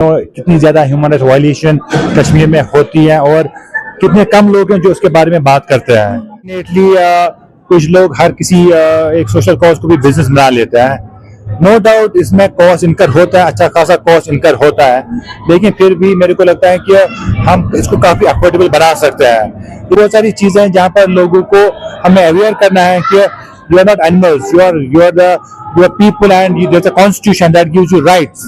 कितनी ज़्यादा human rights violation Kashmir में होती है और कितने कम लोग हैं जो उसके बारे में बात करते हैं। डेफिनेटली कुछ लोग हर किसी एक सोशल कॉज को भी बिजनेस बना लेता है। नो डाउट इसमें कॉस्ट इनकर होता है, अच्छा खासा कॉस्ट इनकर होता है, लेकिन फिर भी मेरे को लगता है कि हम इसको काफ़ी अफोर्डेबल बना सकते हैं। बहुत सारी चीज़ें हैं जहाँ पर लोगों को हमें अवेयर करना है कि you are not animals, you are people and there's a constitution that gives you rights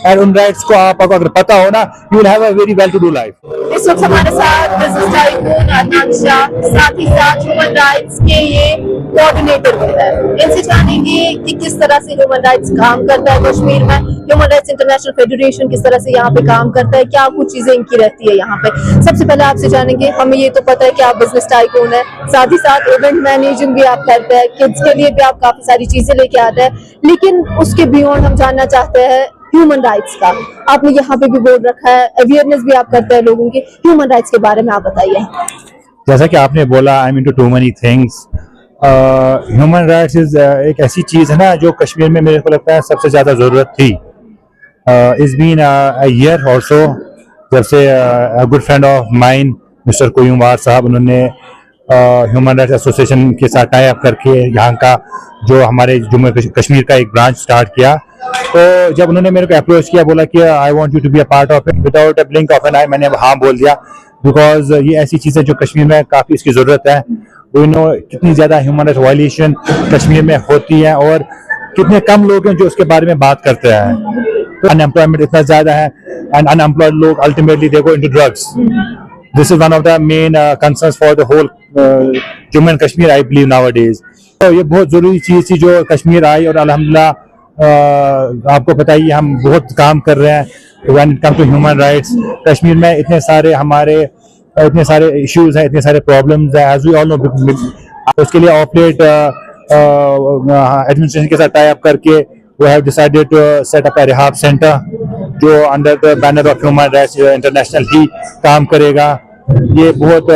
and उन rights को आपको अगर पता हो ना, you will have a very well to do life। इस वक्त हमारे साथ बिजनेस टाइकून अदनान शाह, साथ ही साथ ह्यूमन राइट्स के ये कोऑर्डिनेटर भी है। इनसे जानेंगे कि किस तरह से ह्यूमन राइट्स काम करता है कश्मीर में, ह्यूमन राइट्स इंटरनेशनल फेडरेशन किस तरह से यहाँ पे काम करता है, क्या कुछ चीजें इनकी रहती है यहाँ पे। सबसे पहले आपसे जानेंगे, हमें ये तो पता है कि आप बिजनेस टाइकून है, साथ ही साथ इवेंट मैनेजिंग भी आप करते हैं, किड्स के लिए भी आप काफी सारी चीजें लेके आते हैं, लेकिन उसके बियॉन्ड हम जानना चाहते हैं ह्यूमन राइट्स का। आपने यहाँ पे भी बोल रखा है, अवेयरनेस भी आप करते हैं लोगों की, ह्यूमन राइट्स के बारे में आप बताइए। जैसा कि आपने बोला, I mean too many things. Human rights is एक ऐसी चीज़ है ना जो कश्मीर में मेरे को लगता है सबसे ज़्यादा ज़रूरत थी। It's been a year also जब से good friend of mine mister Koyumwar साहब, उन्होंने ह्यूमन राइट्स एसोसिएशन के साथ टाई अप करके यहाँ का जो हमारे जम्मू कश्मीर का एक ब्रांच स्टार्ट किया। तो जब उन्होंने मेरे को अप्रोच किया, बोला कि I want you to be a part of it, without a blink of an eye मैंने हाँ बोल दिया, बिकॉज ये ऐसी चीज़ें जो कश्मीर में काफ़ी इसकी ज़रूरत है। वी नो कितनी ज़्यादा ह्यूमन राइट्स वायलेशन कश्मीर में होती है और कितने कम लोग हैं जो उसके बारे में बात करते हैं। तो अनएम्प्लॉयमेंट इतना ज़्यादा है एंड अनएम्प्लॉयड लोग ultimately they go into drugs. This is one of the main concerns for the whole Jammu and Kashmir, I believe nowadays. तो ये बहुत ज़रूरी चीज़ थी जो कश्मीर आई और अल्हम्दुलिल्लाह आपको बताइए हम बहुत काम कर रहे हैं when it come to human rights. Kashmir में इतने सारे इश्यूज हैं, इतने सारे प्रॉब्लम्स हैं, एज वी ऑल नो। उसके लिए ऑपरेट एडमिनिस्ट्रेशन के साथ टाई अप करके we have decided to set up a rehab centre जो under the banner of human rights international ही काम करेगा। ये बहुत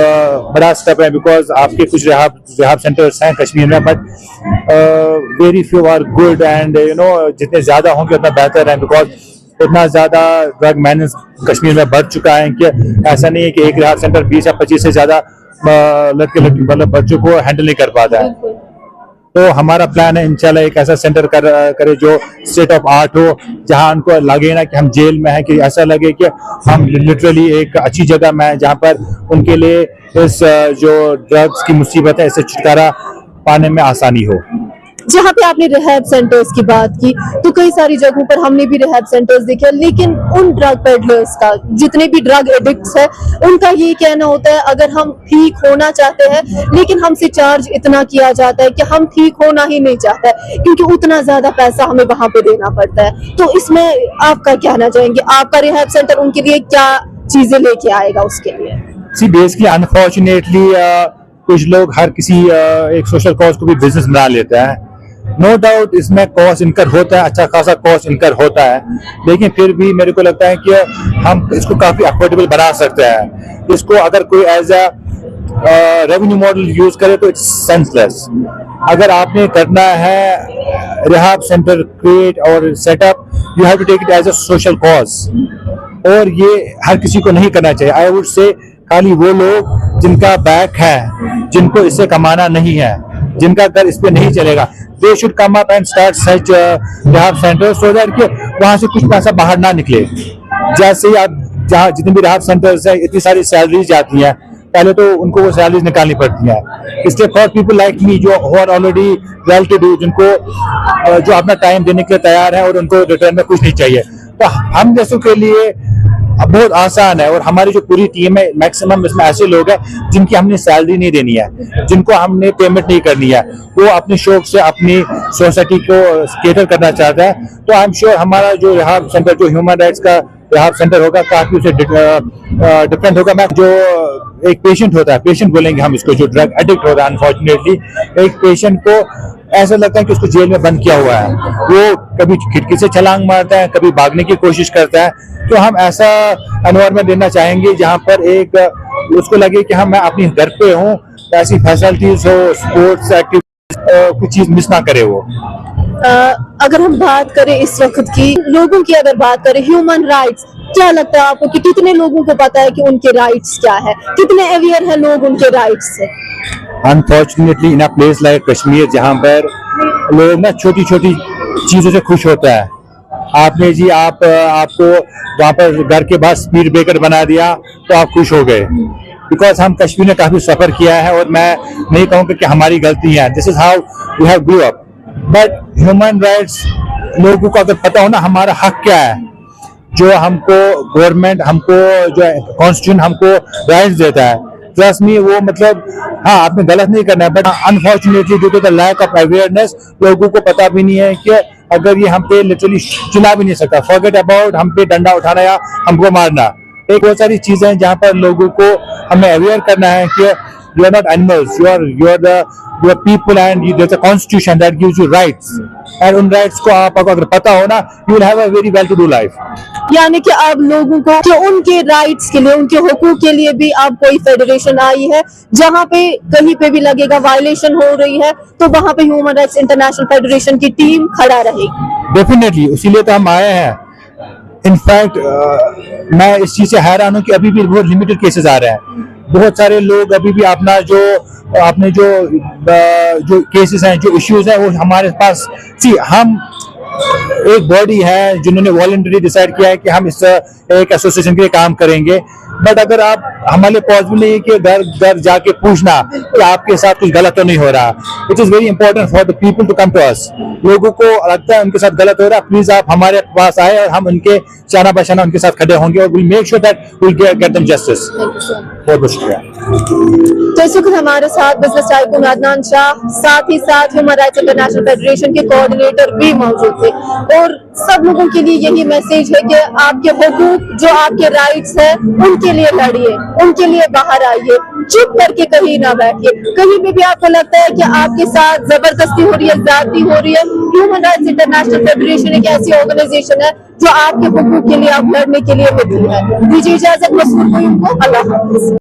बड़ा स्टेप है, बिकॉज आपके कुछ रिहाब सेंटर्स हैं कश्मीर में, but very few are good and you know जितने ज़्यादा होंगे उतना बेहतर है, बिकॉज इतना ज़्यादा ड्रग मैनेज कश्मीर में बढ़ चुका है कि ऐसा नहीं है कि एक रिहाब सेंटर 20 या 25 से ज़्यादा लड़के मतलब बच्चों को हैंडल नहीं कर पाता है। तो हमारा प्लान है इंशाल्लाह एक ऐसा सेंटर करे जो स्टेट ऑफ आर्ट हो, जहां उनको लगे ना कि हम जेल में हैं, कि ऐसा लगे कि हम लिटरली एक अच्छी जगह में हैं, जहां पर उनके लिए इस जो ड्रग्स की मुसीबत है इससे छुटकारा पाने में आसानी हो। जहाँ पे आपने रिहैब सेंटर्स की बात की, तो कई सारी जगहों पर हमने भी रिहैब सेंटर्स देखे, लेकिन उन ड्रग पेडलर्स का, जितने भी ड्रग एडिक्ट्स है, उनका ये कहना होता है अगर हम ठीक होना चाहते हैं, लेकिन हमसे चार्ज इतना किया जाता है कि हम ठीक होना ही नहीं चाहते, क्योंकि उतना ज्यादा पैसा हमें वहाँ पे देना पड़ता है। तो इसमें आप क्या कहना चाहेंगे, आपका रिहैब सेंटर उनके लिए क्या चीजें लेके आएगा उसके लिए? सी बेसिकली अनफॉर्चुनेटली कुछ लोग हर किसी एक सोशल कॉज को भी बिजनेस बना लेता है। नो डाउट इसमें कॉस्ट इनकर होता है, अच्छा खासा कॉस्ट इनकर होता है, लेकिन फिर भी मेरे को लगता है कि हम इसको काफी अफोर्डेबल बना सकते हैं। इसको अगर कोई as a revenue model use करे तो इट्स सेंसलेस। अगर आपने करना है रिहाब सेंटर क्रिएट और setup, you have to take it as a social cause, और ये हर किसी को नहीं करना चाहिए। आई वुड से खाली वो लोग जिनका बैक है, जिनको इससे कमाना नहीं है, जिनका घर इस पे नहीं चलेगा, they should come up and start such rehab centre, so that कि वहां से कुछ पैसा बाहर ना निकले। जैसे ही आप जहाँ जितने भी रिहाब सेंटर्स हैं, इतनी सारी सैलरीज जाती हैं, पहले तो उनको वो सैलरीज निकालनी पड़ती हैं। इसलिए फॉर पीपल लाइक मी जो are already well to do, जिनको जो अपना टाइम देने के लिए तैयार है और उनको रिटर्न में कुछ नहीं चाहिए, तो हम जैसों के लिए बहुत आसान है। और हमारी जो पूरी टीम है, मैक्सिमम इसमें ऐसे लोग हैं जिनकी हमने सैलरी नहीं देनी है, जिनको हमने पेमेंट नहीं करनी है, वो अपने शौक से अपनी सोसाइटी को केटर करना चाहता है। तो आई एम श्योर हमारा जो रिहाब सेंटर, जो ह्यूमन राइट्स का रिहाब सेंटर होगा, काफी उसे डिफरेंट होगा। मैं जो एक पेशेंट होता है, पेशेंट बोलेंगे हम इसको, जो ड्रग एडिक्ट होता है, अनफॉर्चुनेटली एक पेशेंट को ऐसा लगता है कि उसको जेल में बंद किया हुआ है, वो कभी खिड़की से छलांग मारता है, कभी भागने की कोशिश करता है। तो हम ऐसा एनवायरनमेंट देना चाहेंगे जहाँ पर एक उसको लगे कि हम मैं अपनी घर पे हूँ, ऐसी फैसिलिटीज हो, स्पोर्ट्स एक्टिविटीज, कुछ चीज मिस ना करे वो। अगर हम बात करें इस वक्त की लोगों की, अगर बात करें ह्यूमन राइट्स क्या लगता है आपको कि कितने लोगों को पता है कि उनके राइट्स क्या है, कितने अवेयर है लोग उनके राइट्स से? Unfortunately in a place like Kashmir, जहाँ पर लोग ना छोटी छोटी चीजों से खुश होता है। आपने जी आपको वहाँ पर घर के बाहर स्पीड ब्रेकर बना दिया तो आप खुश हो गए, बिकॉज हम कश्मीर में काफी सफर किया है और मैं नहीं कहूँगा कि हमारी गलती है। This is how we have grow up. But human rights लोगों को अगर पता हो ना हमारा हक क्या है, जो हमको गवर्नमेंट, हमको जो कॉन्स्टिट्यूशन हमको राइट्स देता है, ट्रस्ट मी वो मतलब हाँ आपने गलत नहीं करना है, but unfortunately due to the lack of awareness लोगों को पता भी नहीं है कि अगर ये हम पे लिटरली चिल्ला भी नहीं सकता। फॉरगेट अबाउट हम पे डंडा उठाना या हमको मारना। एक बहुत सारी चीजें हैं जहाँ पर लोगों को हमें अवेयर करना है कि you are not animals, you are people and there is a constitution that gives you rights, and उन राइट्स को आपको अगर पता हो ना you will have a very well to do life. यानी कि अब लोगों को कि उनके राइट्स के लिए, उनके हुकूक के लिए भी अब कोई फेडरेशन आई है, जहां पे कहीं पे भी लगेगा वायलेशन हो रही है तो वहां पे ह्यूमन राइट्स इंटरनेशनल फेडरेशन की टीम खड़ा रहेगी। डेफिनेटली, इसीलिए तो हम आए हैं। इनफैक्ट मैं इस चीज से हैरान हूँ कि अभी भी बहुत लिमिटेड केसेस आ रहे हैं। बहुत सारे लोग अभी भी अपना जो केसेस हैं, जो इश्यूज हैं, वो हमारे पास हम एक बॉडी है जिन्होंने वॉलंटरी डिसाइड किया है कि हम इस एक एसोसिएशन के लिए काम करेंगे। बट अगर आप हमारे पॉसिबल नहीं है कि घर घर जाके पूछना कि आपके साथ कुछ गलत तो नहीं हो रहा। It is very important for the people to come to us. लोगों को लगता है उनके साथ गलत हो रहा है, प्लीज आप हमारे पास आए और हम उनके शाना बशाना उनके साथ खड़े होंगे और will make sure that will get them justice. बहुत बहुत शुक्रिया। तो इस वक्त हमारे साथ बिजनेस टाइकून अदनान शाह, साथ ही साथ ह्यूमन राइट्स इंटरनेशनल फेडरेशन के कोऑर्डिनेटर भी मौजूद थे, और सब लोगों के लिए यही मैसेज है कि आपके हुकूक, जो आपके राइट्स है, उनके लिए लड़िए, उनके लिए बाहर आइए, चुप करके कहीं ना बैठिए। कहीं भी आपको लगता है कि आपके साथ जबरदस्ती हो रही है, ज्यादती हो रही है, ह्यूमन राइट्स इंटरनेशनल फेडरेशन एक ऐसी ऑर्गेनाइजेशन है जो आपके हुकूक के लिए, आप लड़ने के लिए मिलती है। दीजिए इजाजत, मसूद हुई उनको, अल्लाह हाफिज।